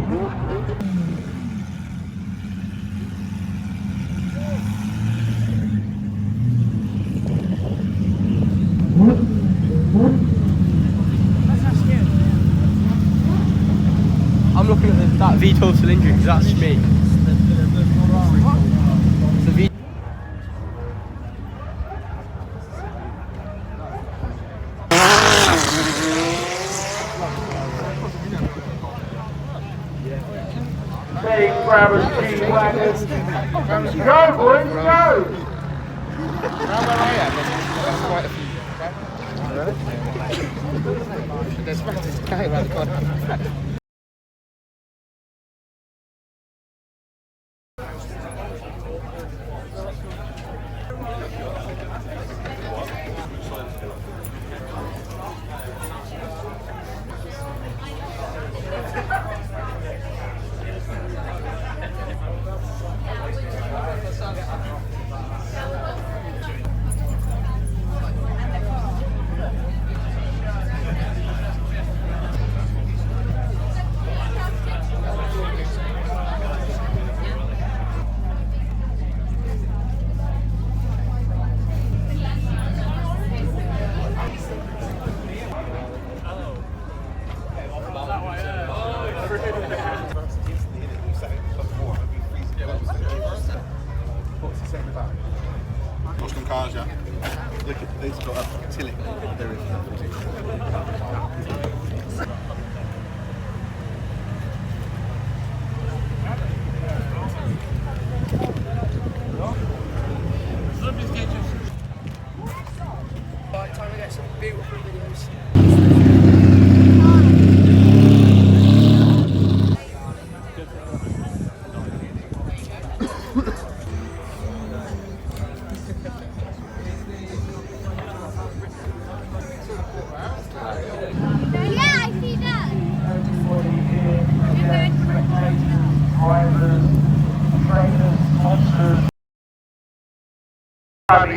I'm looking at that V12 cylinder because that's me. It's the V. Big Brabus G-Wagons. Go boys, go! That's quite a few. There's practice going around the corner. Oscar cars, yeah. Look at these got a tilly. There is nothing. Right, time to get some beautiful videos.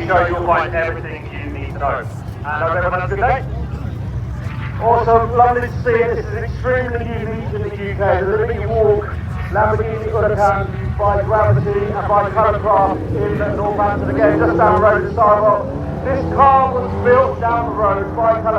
Show you'll find everything you need to know. And I hope everyone has a good day. Also, lovely to see it. This is extremely unique in the UK. The Liberty Walk Lamborghini Huracan by Gravity and by Colourcraft in Northampton, again just down the road in Sarwell. This car was built down the road by Colourcraft.